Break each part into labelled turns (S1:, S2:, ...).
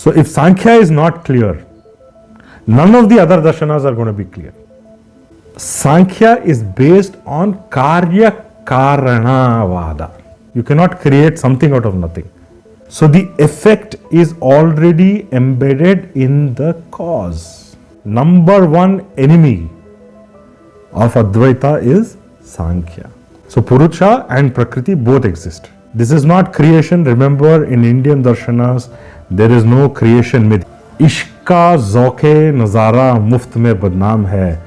S1: So if Sankhya is not clear, none of the other darshanas are going to be clear. Sankhya is based on karya karana vada. You cannot create something out of nothing. So the effect is already embedded in the cause. Number one enemy of Advaita is Sankhya. So Purusha and Prakriti both exist. This is not creation. Remember, in Indian darshanas, there is no creation myth. Ishka zauke nazara muft mein badnaam hai,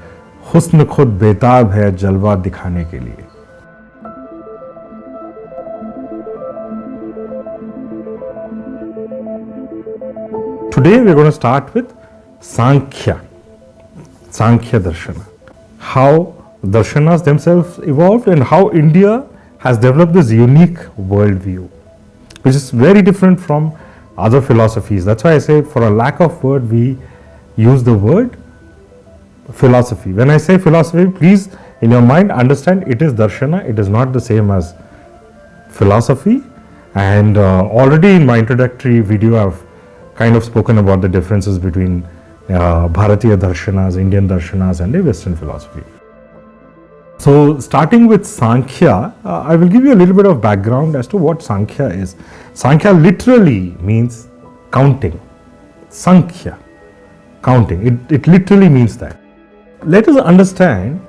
S1: husn khud betab hai jalwa dikhane ke liye. Today we are going to start with Sankhya Darshana. How darshanas themselves evolved and how India has developed this unique worldview, which is very different from other philosophies. That's why I say, for a lack of word, we use the word philosophy. When I say philosophy, please in your mind understand it is darshana. It is not the same as philosophy. And already in my introductory video, I've kind of spoken about the differences between Bharatiya darshanas, Indian darshanas, and a Western philosophy. So starting with Sankhya, I will give you a little bit of background as to what Sankhya is. Sankhya literally means counting. Sankhya, counting. It literally means that. Let us understand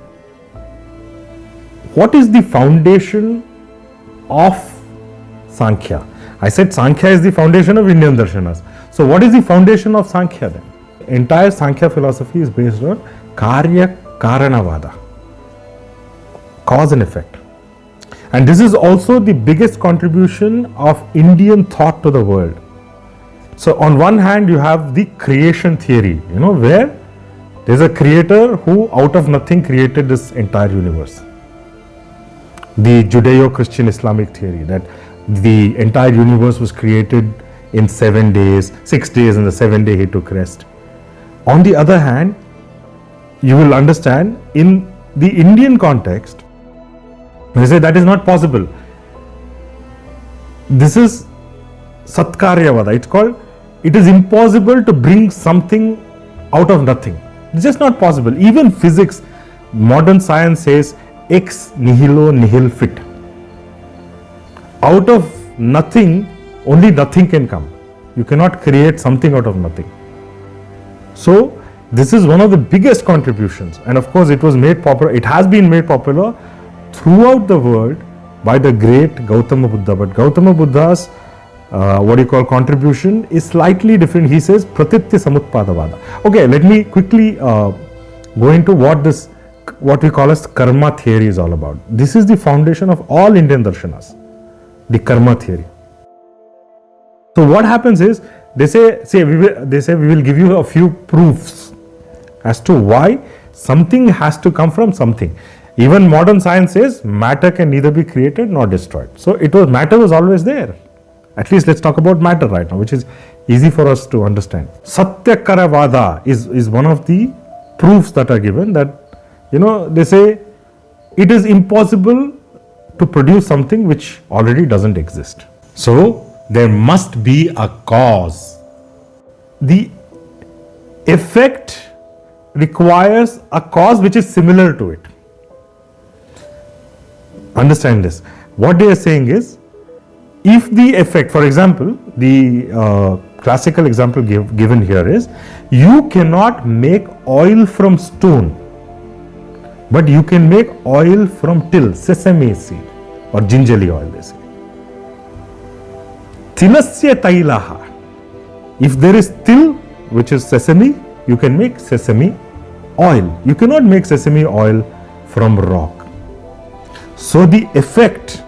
S1: what is the foundation of Sankhya. I said Sankhya is the foundation of Indian darshanas. So what is the foundation of Sankhya then? Entire Sankhya philosophy is based on Karya Karanavada. Cause and effect. And this is also the biggest contribution of Indian thought to the world. So on one hand you have the creation theory, where there's a creator who out of nothing created this entire universe. The Judeo-Christian Islamic theory that the entire universe was created in 7 days, 6 days, and the 7th day he took rest. On the other hand, you will understand in the Indian context, they say that is not possible. This is Satkaryavada. It's called, it is impossible to bring something out of nothing. It's just not possible. Even physics, modern science says ex nihilo nihil fit. Out of nothing, only nothing can come. You cannot create something out of nothing. So this is one of the biggest contributions, and of course it was made popular. It has been made popular throughout the world by the great Gautama Buddha. But Gautama Buddha's contribution is slightly different. He says Pratitya Samutpadavada. Okay, let me quickly go into what we call as karma theory is all about. This is the foundation of all Indian darshanas, the karma theory. So what happens is, they say we will give you a few proofs as to why something has to come from something. Even modern science says matter can neither be created nor destroyed. So matter was always there. At least let's talk about matter right now, which is easy for us to understand. Satyakaravada is one of the proofs that are given that, they say it is impossible to produce something which already doesn't exist. So there must be a cause. The effect requires a cause which is similar to it. Understand this. What they are saying is, if the effect, for example, the classical example given here is, you cannot make oil from stone, but you can make oil from till, sesame seed or gingerly oil, they say. Tilasya tailaha. If there is till, which is sesame, you can make sesame oil. You cannot make sesame oil from rock. So the effect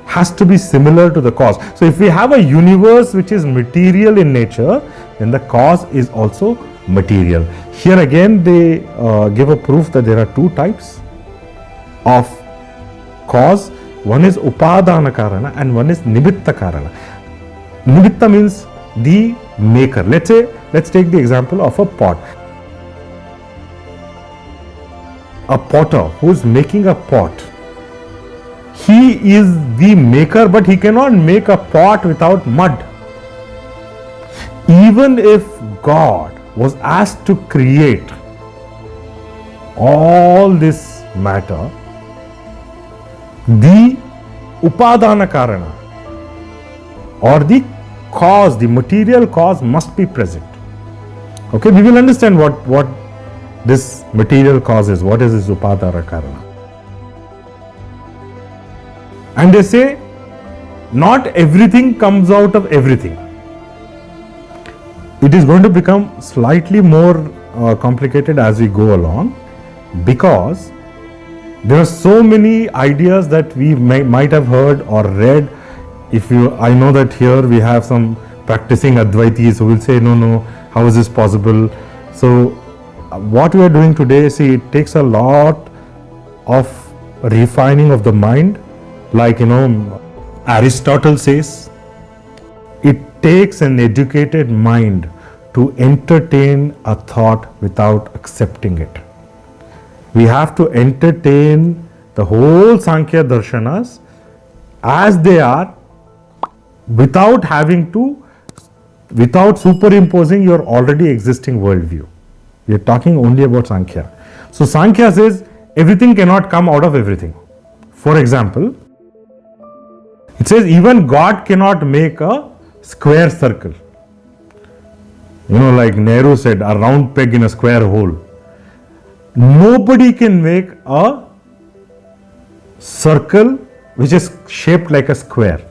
S1: has to be similar to the cause. So if we have a universe which is material in nature, then the cause is also material. Here again they give a proof that there are two types of cause. One is upadana karana and one is nimitta karana. Nimitta means the maker. Let's take the example of a pot. A potter who is making a pot, he is the maker, but he cannot make a pot without mud. even if God was asked to create all this matter, the upadana karana or the cause, the material cause must be present. Okay, we will understand what this material cause is. What is this upadana karana? And they say not everything comes out of everything. It is going to become slightly more complicated as we go along, because there are so many ideas that we might have heard or read. I know that here we have some practicing Advaitis who will say, no, how is this possible? So what we are doing today, see, it takes a lot of refining of the mind. Like, Aristotle says, it takes an educated mind to entertain a thought without accepting it. We have to entertain the whole Sankhya Darshanas as they are, without superimposing your already existing worldview. We are talking only about Sankhya. So Sankhya says everything cannot come out of everything. For example, it says even God cannot make a square circle. Like Nehru said, a round peg in a square hole. Nobody can make a circle which is shaped like a square.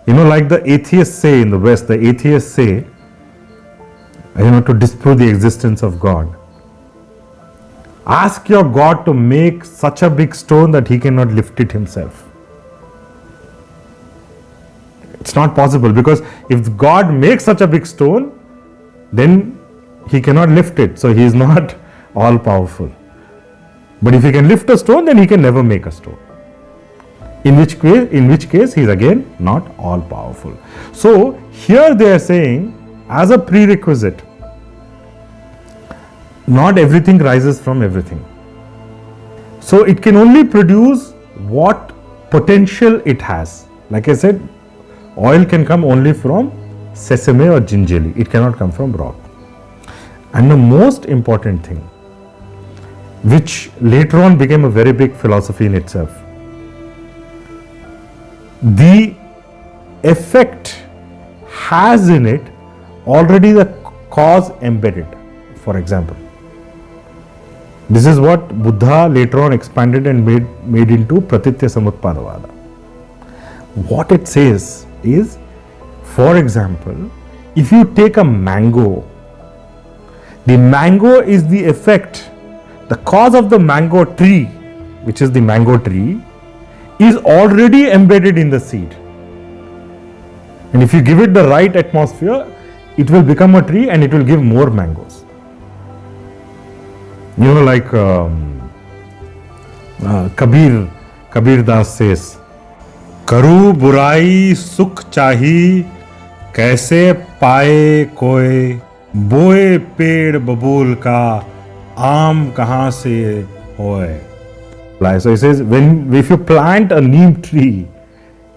S1: Like the atheists say in the West, the atheists say, to disprove the existence of God. Ask your God to make such a big stone that he cannot lift it himself. It's not possible, because if God makes such a big stone, then he cannot lift it. So he is not all powerful. But if he can lift a stone, then he can never make a stone. In which case he is again not all powerful. So here they are saying, as a prerequisite, not everything rises from everything. So it can only produce what potential it has. Like I said, oil can come only from sesame or gingerly. It cannot come from rock. And the most important thing, which later on became a very big philosophy in itself, the effect has in it already the cause embedded. For example, this is what Buddha later on expanded and made into Pratitya Samutpadavada. What it says is, for example, if you take a mango, the mango is the effect, the cause of the mango tree, which is the mango tree, is already embedded in the seed. And if you give it the right atmosphere, it will become a tree and it will give more mangoes. Like Kabir Das says, Karu burai sukh chahi, kaise paaye koi, boye ped babul ka, aam kahan se hoye. So he says, if you plant a neem tree,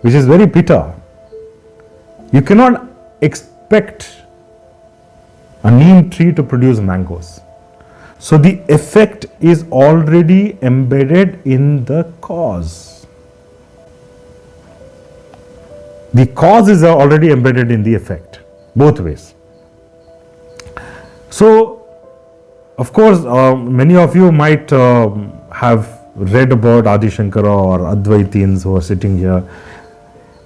S1: which is very bitter, you cannot expect a neem tree to produce mangoes. So the effect is already embedded in the cause. The cause is already embedded in the effect, both ways. So, of course, many of you might have read about Adi Shankara or Advaitins who are sitting here.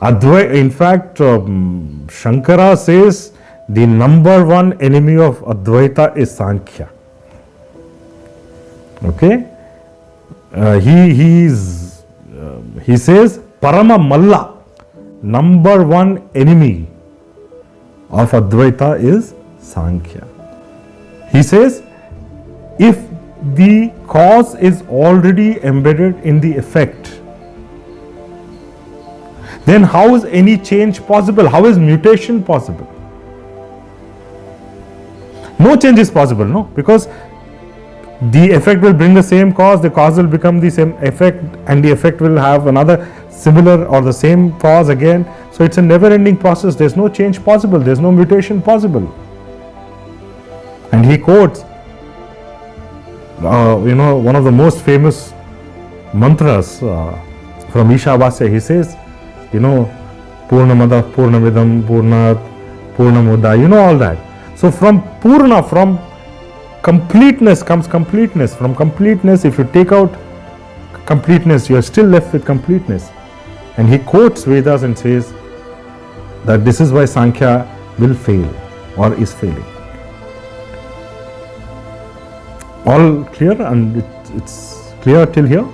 S1: In fact, Shankara says the number one enemy of Advaita is Sankhya. Okay? He says Parama Malla, number one enemy of Advaita is Sankhya. He says if the cause is already embedded in the effect, then how is any change possible? How is mutation possible? No change is possible, no? Because the effect will bring the same cause, the cause will become the same effect, and the effect will have another similar or the same cause again. So it's a never-ending process. There's no change possible. There's no mutation possible. And he quotes, one of the most famous mantras from Ishavasya. He says, Purnamada, Purnamidam, Purnat, Purnamuda, all that. So from Purna, from completeness comes completeness. From completeness, if you take out completeness, you are still left with completeness. And he quotes Vedas and says that this is why Sankhya will fail or is failing. All clear, and it's clear till here?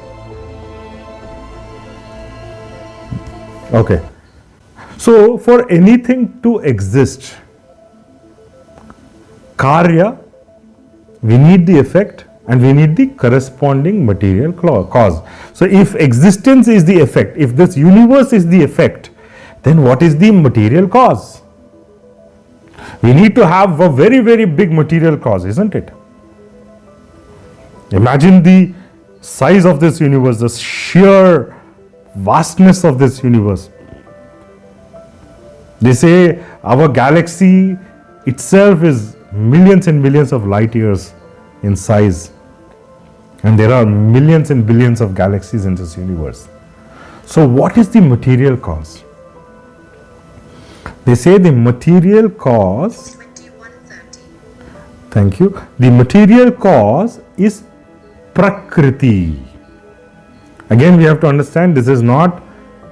S1: Okay. So for anything to exist, karya, we need the effect and we need the corresponding material cause. So if existence is the effect, if this universe is the effect, then what is the material cause? We need to have a very, very big material cause, isn't it? Imagine the size of this universe, the sheer vastness of this universe. They say our galaxy itself is millions and millions of light years in size. And there are millions and billions of galaxies in this universe. So what is the material cause? They say the material cause,
S2: 21:30.
S1: thank you, the material cause is Prakriti. Again, we have to understand this is not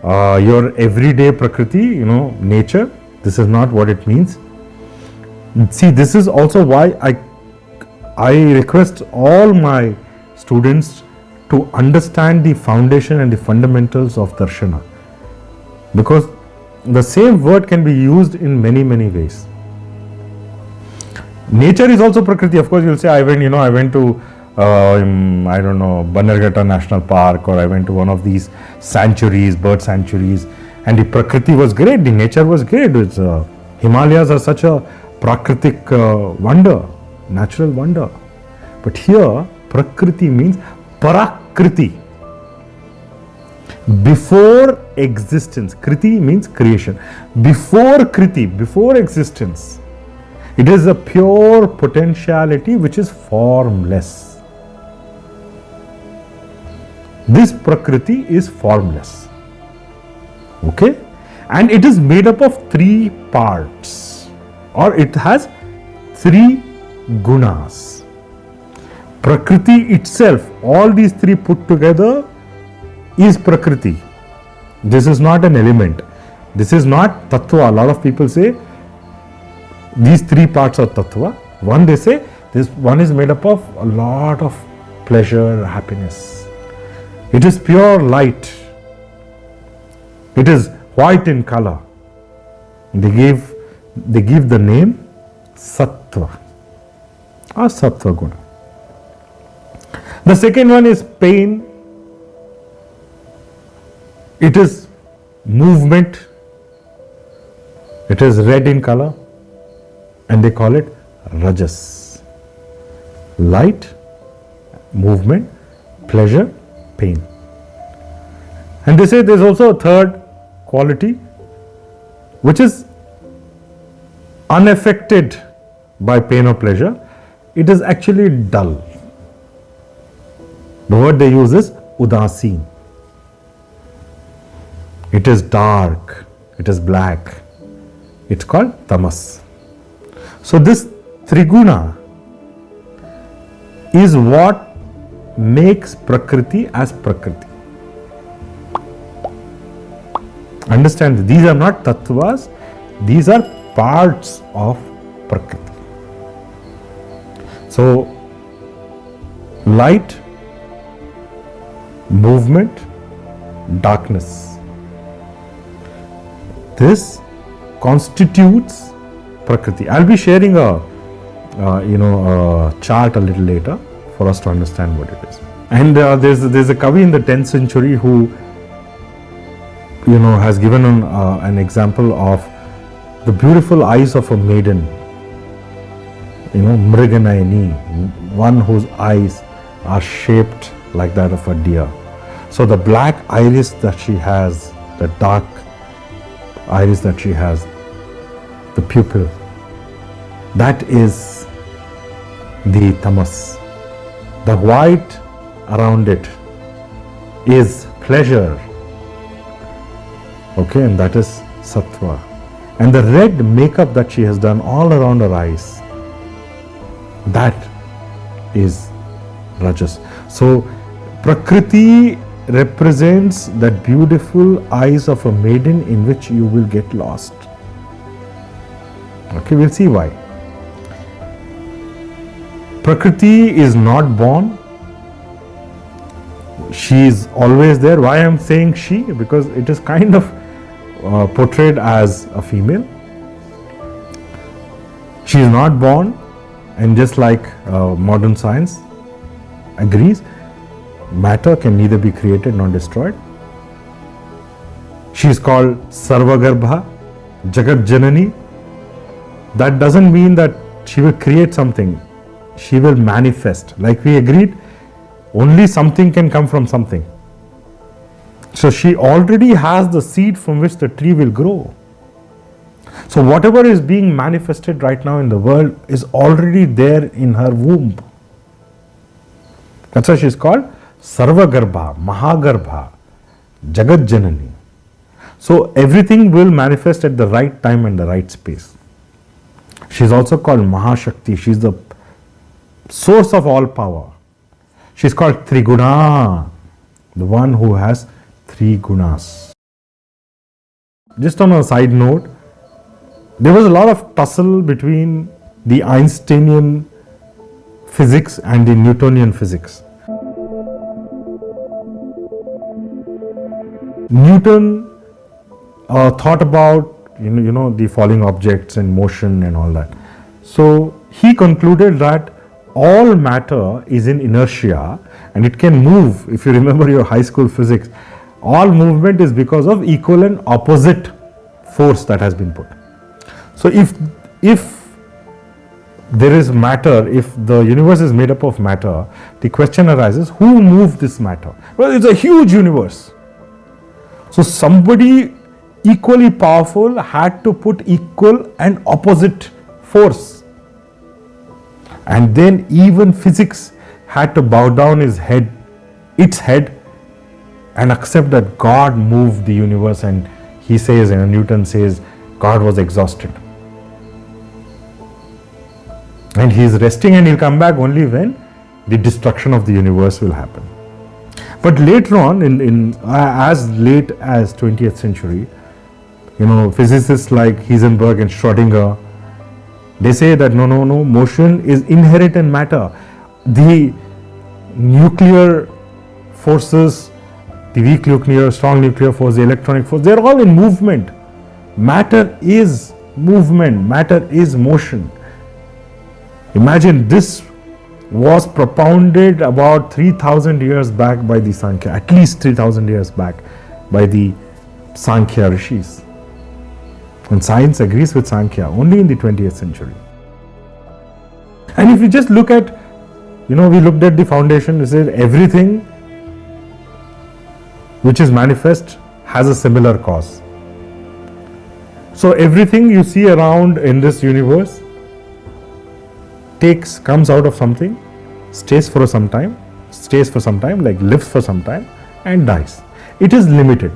S1: your everyday Prakriti, nature. This is not what it means. See, this is also why I request all my students to understand the foundation and the fundamentals of Darshana. Because the same word can be used in many, many ways. Nature is also Prakriti. Of course, you'll say, I went to Bannerghatta National Park, or I went to one of these sanctuaries, bird sanctuaries, and the Prakriti was great, the nature was great. Himalayas are such a Prakritic wonder, natural wonder. But here, Prakriti means Parakriti. Before existence. Kriti means creation. Before Kriti, before existence, it is a pure potentiality which is formless. This Prakriti is formless. Okay? And it is made up of 3 parts, or it has 3 gunas. Prakriti itself, all these 3 put together is Prakriti. This is not an element. This is not Tattva. A lot of people say these 3 parts are Tattva. One, they say this one is made up of a lot of pleasure, happiness. It is pure light. It is white in color. They give the name Sattva or Sattva Guna. The second one is pain. It is movement. It is red in color, and they call it Rajas. Light, movement, pleasure, pain. And they say there's also a third quality which is unaffected by pain or pleasure. It is actually dull. The word they use is Udasin. It is dark. It is black. It's called Tamas. So this Triguna is what makes Prakriti as Prakriti. Understand, these are not Tattvas, these are parts of Prakriti. So, light, movement, darkness. This constitutes Prakriti. I'll be sharing a chart a little later for us to understand what it is. And there's a Kavi in the 10th century who has given an example of the beautiful eyes of a maiden, Mriganayani, one whose eyes are shaped like that of a deer. So the black iris that she has, the dark iris that she has, the pupil, that is the tamas. The white around it is pleasure, okay, and that is sattva. And the red makeup that she has done all around her eyes, that is rajas. So Prakriti represents that beautiful eyes of a maiden in which you will get lost. Okay, we'll see why. Prakriti is not born. She is always there. Why I am saying she? Because it is kind of portrayed as a female. She is not born, and just like modern science agrees, matter can neither be created nor destroyed. She is called Sarvagarbha, Jagat Janani. That doesn't mean that she will create something. She will manifest. Like we agreed, only something can come from something. So she already has the seed from which the tree will grow. So whatever is being manifested right now in the world is already there in her womb. That's why she is called Sarvagarbha, Mahagarbha, Jagat Janani. So everything will manifest at the right time and the right space. She is also called Mahashakti. She is the source of all power. She is called Triguna, the one who has three gunas. Just on a side note, there was a lot of tussle between the Einsteinian physics and the Newtonian physics. Newton thought about the falling objects and motion and all that. So he concluded that all matter is in inertia and it can move. If you remember your high school physics, all movement is because of equal and opposite force that has been put. So if there is matter, if the universe is made up of matter, the question arises, who moved this matter? Well, it's a huge universe. So somebody equally powerful had to put equal and opposite force. And then even physics had to bow down its head, and accept that God moved the universe, and he says, and Newton says, God was exhausted. And he is resting and he'll come back only when the destruction of the universe will happen. But later on, in as late as 20th century, physicists like Heisenberg and Schrödinger, they say that no, motion is inherent in matter. The nuclear forces, the weak nuclear, strong nuclear force, the electronic force, they're all in movement. Matter is movement, matter is motion. Imagine this was propounded about 3,000 years back by the Sankhya, at least 3,000 years back by the Sankhya rishis. And science agrees with Sankhya only in the 20th century. And if you just look at, we looked at the foundation, we said everything which is manifest has a similar cause. So everything you see around in this universe comes out of something, stays for some time, like lives for some time and dies. It is limited.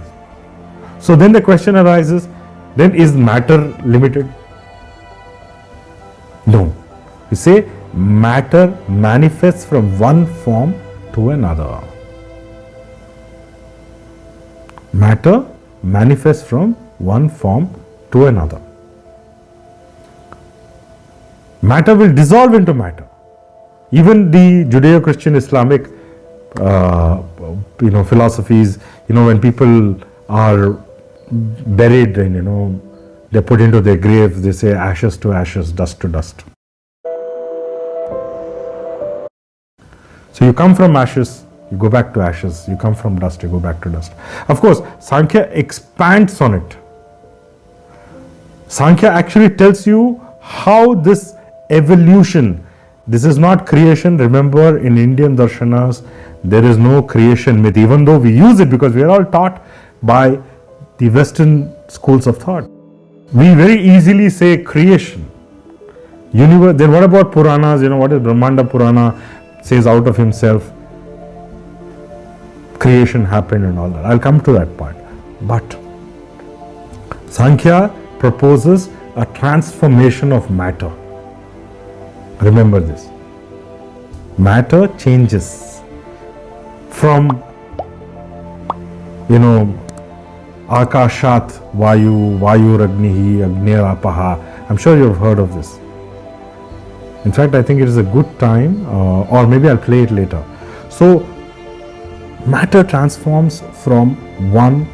S1: So then the question arises, then is matter limited? No. We say matter manifests from one form to another. Matter manifests from one form to another. Matter will dissolve into matter. Even the Judeo-Christian Islamic philosophies, when people are buried and they're put into their graves, they say ashes to ashes, dust to dust. So you come from ashes, you go back to ashes, you come from dust, you go back to dust. Of course, Sankhya expands on it. Sankhya actually tells you how this evolution, this is not creation. Remember, in Indian Darshanas, there is no creation myth, even though we use it because we are all taught by the Western schools of thought. We very easily say creation. Universe, then what about Puranas? What is Brahmanda Purana says out of himself? Creation happened and all that. I'll come to that part. But Sankhya proposes a transformation of matter. Remember this. Matter changes from, Akashat Vayu, Vayuragnihi, Agnirapaha. I'm sure you've heard of this. In fact, I think it is a good time, or maybe I'll play it later. So, matter transforms from one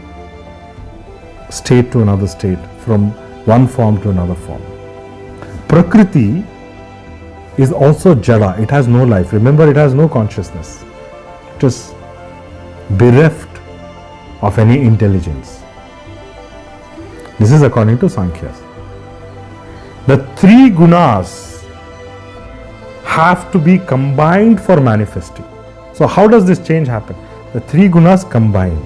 S1: state to another state, from one form to another form. Prakriti is also jada, it has no life. Remember, it has no consciousness. It is bereft of any intelligence. This is according to Sankhyas. The three gunas have to be combined for manifesting. So how does this change happen? The three gunas combine.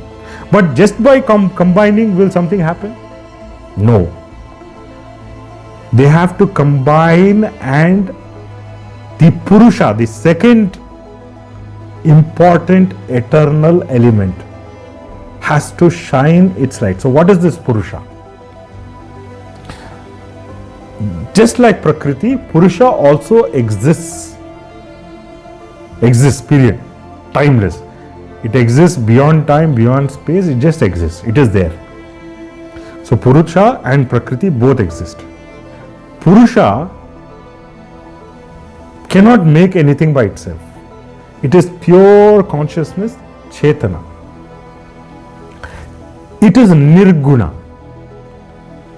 S1: But just by combining, will something happen? No. They have to combine, and the Purusha, the second important eternal element, has to shine its light. So what is this Purusha? Just like Prakriti, Purusha also exists, period, timeless. It exists beyond time, beyond space, it just exists, it is there. So Purusha and Prakriti both exist. Purusha cannot make anything by itself. It is pure consciousness, Chetana. It is Nirguna.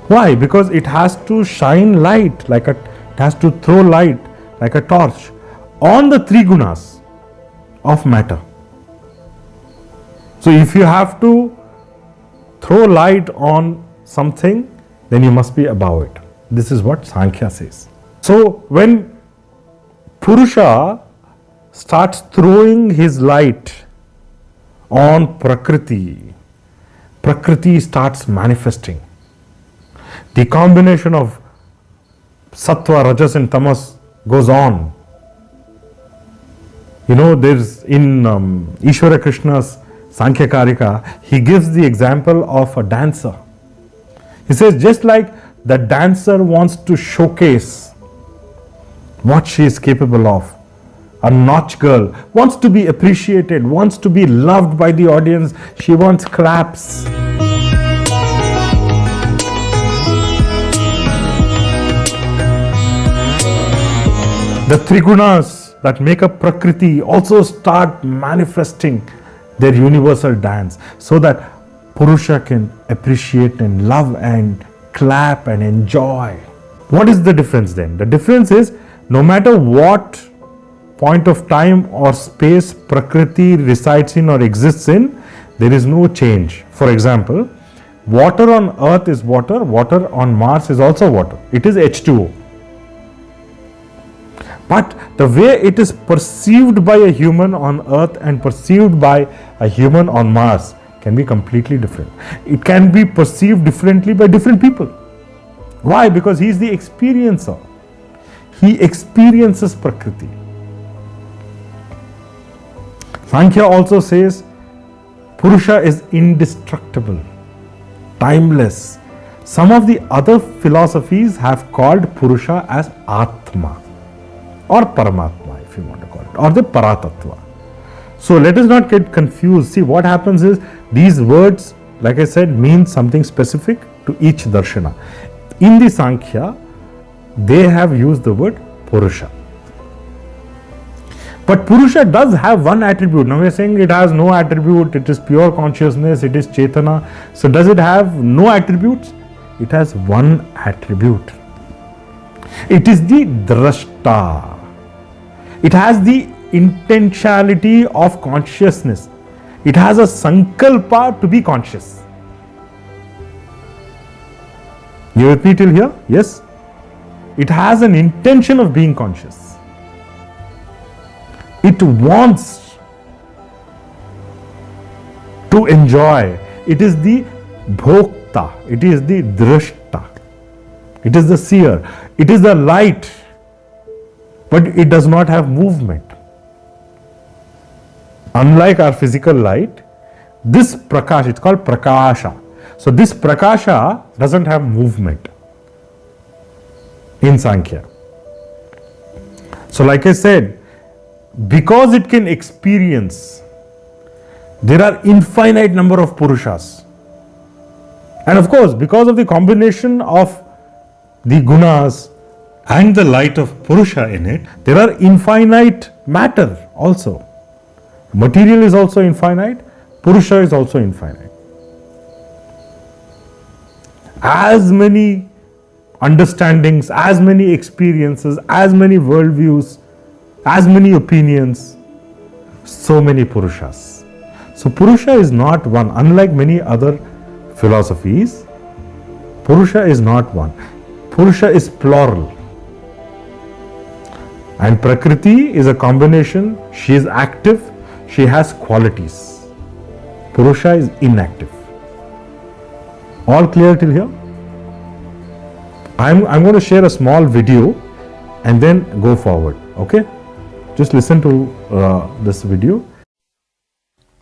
S1: Why? Because it has to shine light, it has to throw light like a torch on the three gunas of matter. So if you have to throw light on something, then you must be above it. This is what Sankhya says. So when Purusha starts throwing his light on Prakriti, Prakriti starts manifesting. The combination of Sattva, Rajas and Tamas goes on. There's in Ishwara Krishna's Sankhya Karika, he gives the example of a dancer. He says, just like the dancer wants to showcase what she is capable of, a nautch girl wants to be appreciated, wants to be loved by the audience, she wants claps. The three gunas that make up Prakriti also start manifesting their universal dance, so that Purusha can appreciate and love and clap and enjoy. What is the difference then? The difference is, no matter what point of time or space Prakriti resides in or exists in, there is no change. For example, water on earth is water, water on Mars is also water. It is H2O. But the way it is perceived by a human on earth and perceived by a human on Mars can be completely different. It can be perceived differently by different people. Why? Because he is the experiencer. He experiences Prakriti. Sankhya also says Purusha is indestructible, timeless. Some of the other philosophies have called Purusha as Atma or Paramatma, if you want to call it, or the Paratattva. So let us not get confused. See, what happens is, these words, like I said, mean something specific to each darshana. In the Sankhya, they have used the word Purusha. But Purusha does have one attribute. Now we are saying it has no attribute, it is pure consciousness, it is Chetana. So does it have no attributes? It has one attribute. It is the Drashta. It has the intentionality of consciousness. It has a sankalpa to be conscious. You with me till here? Yes? It has an intention of being conscious. It wants to enjoy. It is the bhokta Drashta, it is the Drashta. It is the seer. It is the light, but it does not have movement. Unlike our physical light, this Prakash, it's called Prakasha. So this Prakasha doesn't have movement in Sankhya. So like I said, because it can experience, there are infinite number of Purushas. And of course, because of the combination of the Gunas and the light of Purusha in it, there are infinite matter also. Material is also infinite, Purusha is also infinite. As many understandings, as many experiences, as many worldviews, as many opinions, so many Purushas. So Purusha is not one. Unlike many other philosophies, Purusha is not one. Purusha is plural. And Prakriti is a combination. She is active, she has qualities. Purusha is inactive. All clear till here? I'm going to share a small video and then go forward. Okay? Just listen to this video.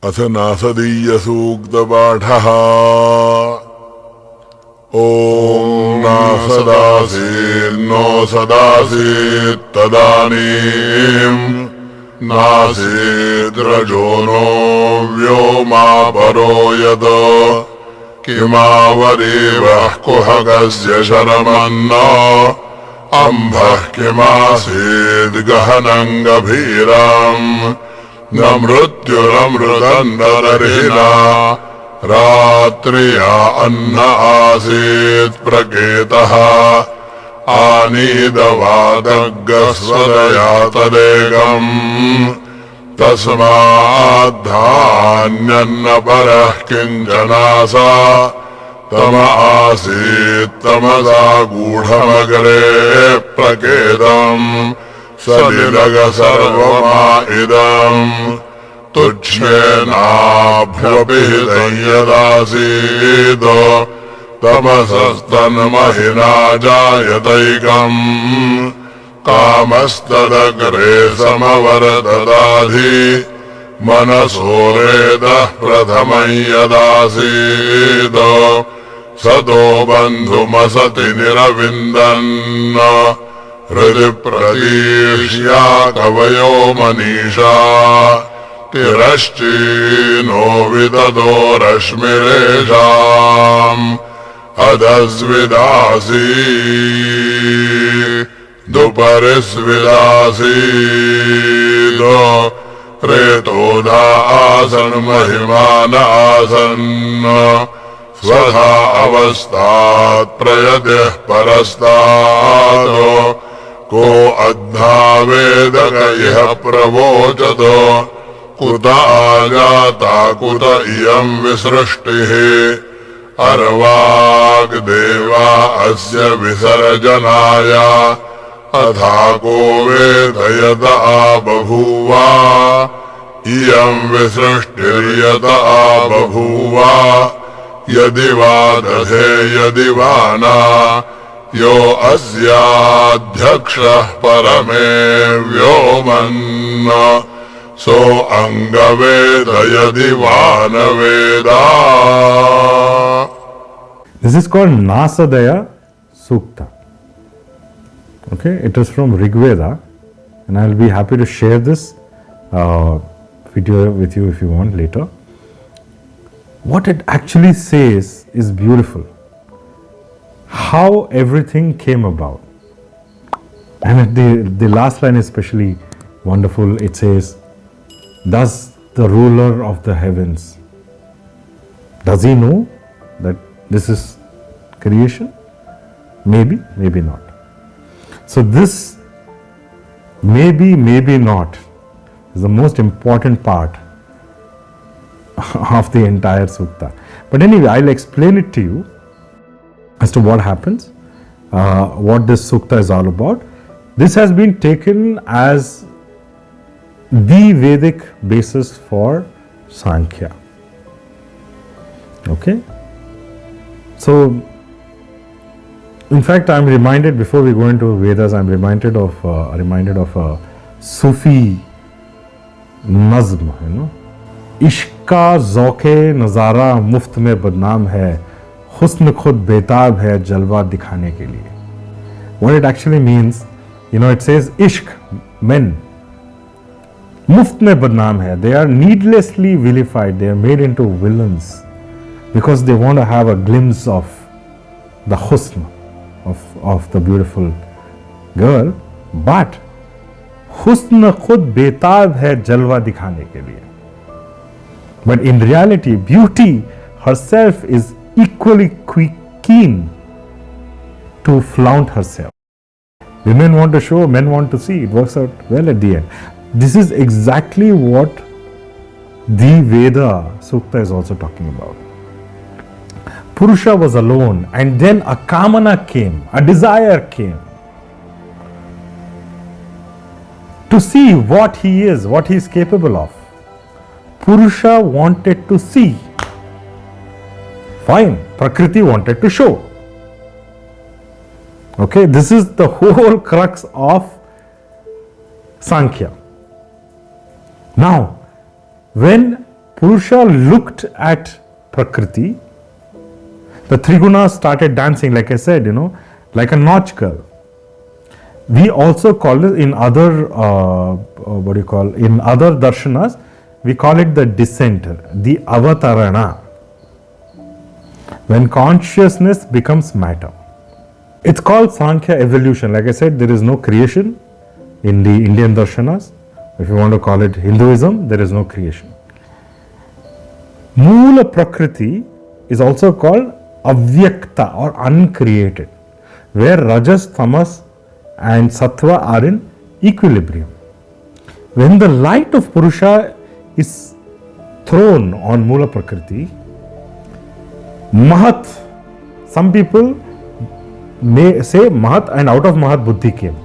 S2: अथ नासदीय सूक्त पाठः ओम नासदासीर्नो सदासीत् तदानीं नासीद्रजो no Vyoma परो यद किमावरीवः कुहकस्य शरमन्नो अम्भः किमासीद् गहनं गभीरम् न मृत्युरमृतन्दरहिना रात्र्या अन्न आसीत् प्रकेतः आनीदवादग्गस्वदया तदेकम् तस्माद्धान्यन्न परः किञ्चनासा तम आसीत् तमसा गूढमग्रे प्रकेतम् सलिलग सर्वमा इदम् तुच्छेनाभ्यभिहितं यदासीत् तमसस्तन्महिना जायतैकम् कामस्तदग्रे समवर्तदाधि मनसोरेदः प्रथमं यदासीत् सतो बन्धुमसति निरविन्दन् हृदि प्रतीक्ष्या कवयो मनीषा तिरश्चीनो विददो रश्मिरेषाम् अधस्विदासी दुपरिस्विदासीदो रेतोधा आसन् महिमान आसन् स्वधा अवस्थात् प्रयतिः परस्तात् को अध्ना वेदक इह प्रवोचतो कुत आजाता कुत इयं विसृष्टिः अर्वाग्देवा अस्य विसर्जनाय अथा को वेदयत आबभूवा इयं विसृष्टिर्यत आबभूवा यदि वा दधे यदि वा न यो अस्याध्यक्षः परमे व्योमन् सो अंगवेद यदि वा न वेदा.
S1: This is called Nasadaya Sukta. Okay, it is from Rig Veda, and I will be happy to share this video with you if you want later. What it actually says is beautiful. How everything came about. And the last line is especially wonderful. It says, "Thus the ruler of the heavens." Does he know that this is creation? Maybe, maybe not. So this maybe, maybe not is the most important part of the entire sukta. But anyway, I'll explain it to you as to what happens, what this sukta is all about. This has been taken as the Vedic basis for Sankhya. Okay? So, in fact, I'm reminded, before we go into Vedas, I'm reminded of a Sufi nazm, इश्क का ज़ौक़े नज़ारा मुफ्त में बदनाम है, हुस्न खुद बेताब है जलवा दिखाने के लिए. What it actually means, it says ishq, men, muft mein badnaam hai. They are needlessly vilified. They are made into villains because they want to have a glimpse of the husn of the beautiful girl. But husn khud betab hai jalwa dikhane ke liye. But in reality, beauty herself is equally keen to flaunt herself. Women want to show, men want to see. It works out well at the end. This is exactly what the Veda Sukta is also talking about. Purusha was alone, and then a kamana came, a desire came to see what he is capable of. Purusha wanted to see. Fine, Prakriti wanted to show. Okay, this is the whole crux of Sankhya. Now, when Purusha looked at Prakriti, the three gunas started dancing, like I said, like a nautch girl. We also call it in other, in other darshanas, we call it the descent, the avatarana. When consciousness becomes matter. It's called Sankhya evolution. Like I said, there is no creation in the Indian darshanas. If you want to call it Hinduism, there is no creation. Moola Prakriti is also called Avyakta or uncreated, where Rajas, Tamas and Sattva are in equilibrium. When the light of Purusha is thrown on Moola Prakriti, Mahat, some people may say Mahat, and out of Mahat bhuddi came.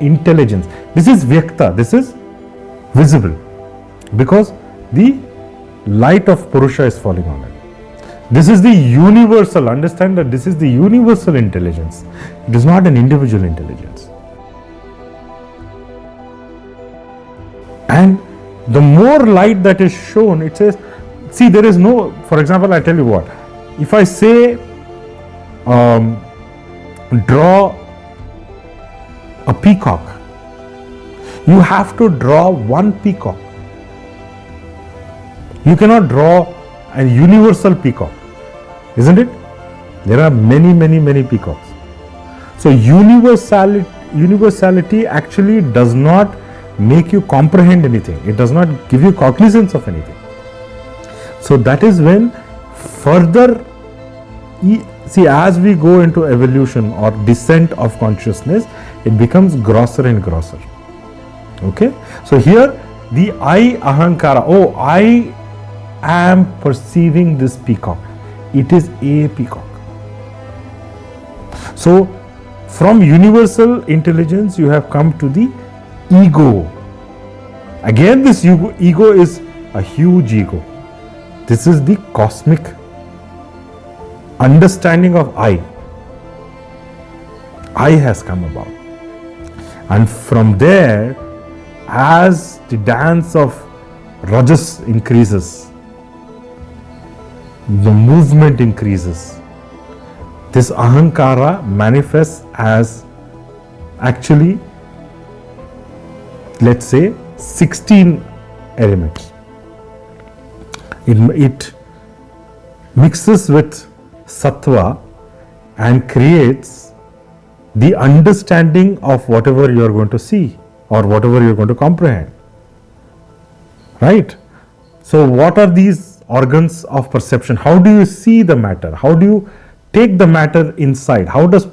S1: Intelligence. This is Vyakta, this is visible because the light of Purusha is falling on it. This is the universal, understand that this is the universal intelligence. It is not an individual intelligence. And the more light that is shown, it says, see, there is no, for example, I tell you what, if I say, draw a peacock, you have to draw one peacock. You cannot draw a universal peacock, isn't it? There are many, many, many peacocks. So universality actually does not make you comprehend anything. It does not give you cognizance of anything. So that is when further, see, as we go into evolution or descent of consciousness, it becomes grosser and grosser. Okay? So here the I Ahamkara, oh, I am perceiving this peacock. It is a peacock. So from universal intelligence you have come to the ego. Again, this ego is a huge ego. This is the cosmic understanding of I. I has come about. And from there, as the dance of Rajas increases, the movement increases. This Ahamkara manifests as actually, let's say, 16 elements. It mixes with Sattva and creates the understanding of whatever you are going to see or whatever you are going to comprehend. Right? So what are these organs of perception? How do you see the matter? How do you take the matter inside? How does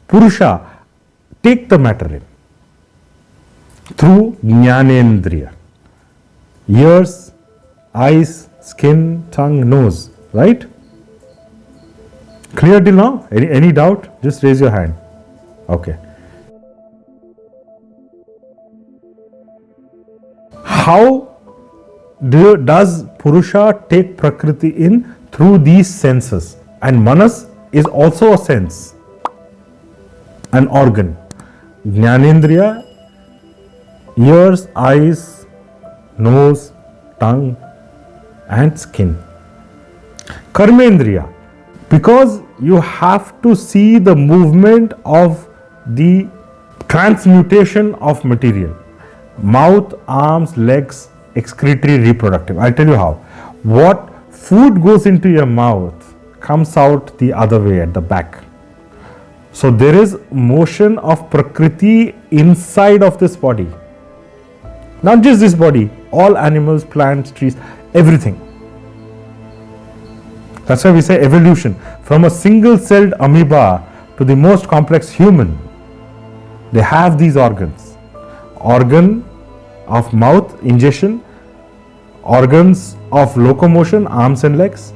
S1: Purusha take the matter in? Through jnanendriya. Ears, eyes, skin, tongue, nose. Right? Clear till now? Any doubt? Just raise your hand. Okay. How does Purusha take Prakriti in? Through these senses. And Manas is also a sense, an organ. Jnanendriya, ears, eyes, nose, tongue and skin. Karmendriya, because you have to see the movement of the transmutation of material. Mouth, arms, legs, excretory, reproductive. I'll tell you how. What food goes into your mouth comes out the other way at the back. So there is motion of Prakriti inside of this body. Not just this body, all animals, plants, trees, everything. That's why we say evolution. From a single-celled amoeba to the most complex human, they have these organs. Organ of mouth, ingestion, organs of locomotion, arms and legs,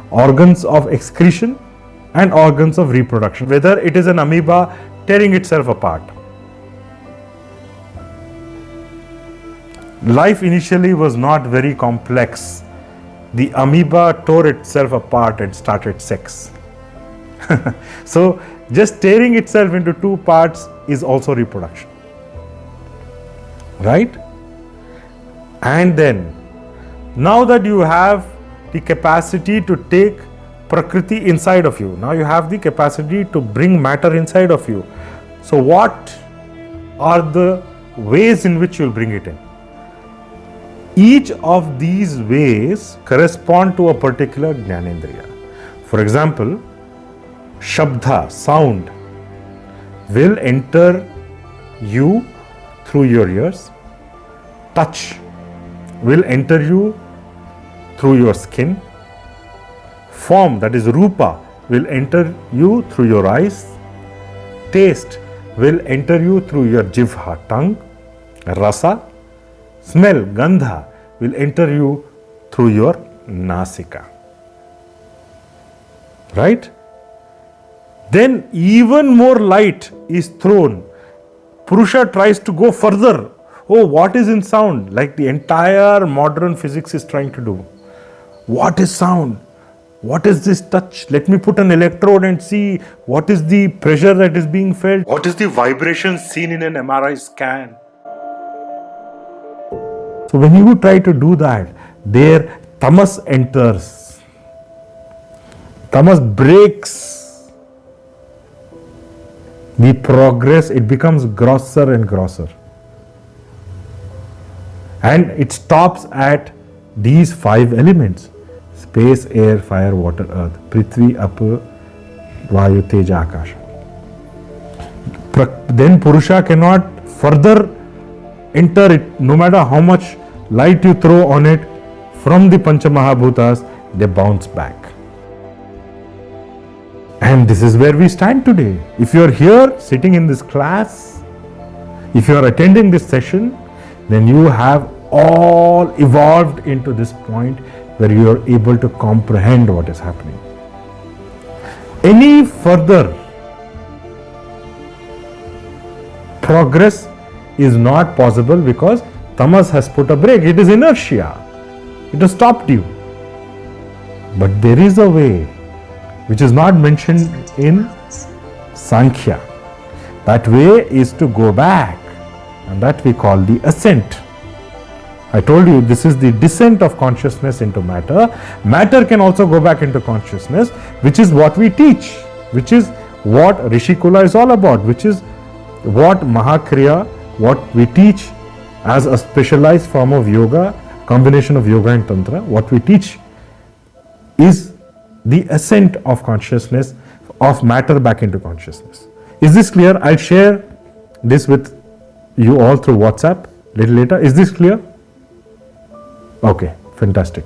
S1: organs of excretion, and organs of reproduction. Whether it is an amoeba tearing itself apart. Life initially was not very complex. The amoeba tore itself apart and started sex. So just tearing itself into two parts is also reproduction. Right? And then, now that you have the capacity to take Prakriti inside of you, now you have the capacity to bring matter inside of you. So what are the ways in which you will bring it in? Each of these ways correspond to a particular jnanendriya. For example, Shabda, sound, will enter you through your ears. Touch will enter you through your skin. Form, that is Rupa, will enter you through your eyes. Taste will enter you through your jivha, tongue. Rasa, smell, Gandha, will enter you through your nasika. Right? Then even more light is thrown. Purusha tries to go further. Oh, what is in sound? Like the entire modern physics is trying to do. What is sound? What is this touch? Let me put an electrode and see what is the pressure that is being felt. What is the vibration seen in an MRI scan? So when you try to do that, there tamas enters. Tamas breaks the progress. It becomes grosser and grosser. And it stops at these 5 elements. Space, air, fire, water, earth. Prithvi, Apa, Vayu, Teja, Akasha. Then Purusha cannot further enter it, no matter how much light you throw on it from the Pancha Maha Bhutas, they bounce back. And this is where we stand today. If you are here sitting in this class, if you are attending this session, then you have all evolved into this point where you are able to comprehend what is happening. Any further progress is not possible because tamas has put a brake. It is inertia. It has stopped you. But there is a way which is not mentioned in Sankhya. That way is to go back, and that we call the ascent. I told you this is the descent of consciousness into matter. Matter can also go back into consciousness, which is what we teach, which is what Rishikula is all about, which is what Mahakriya, what we teach as a specialized form of yoga, combination of yoga and tantra. What we teach is the ascent of consciousness, of matter back into consciousness. Is this clear? I'll share this with you all through WhatsApp a little later. Is this clear? Okay, fantastic.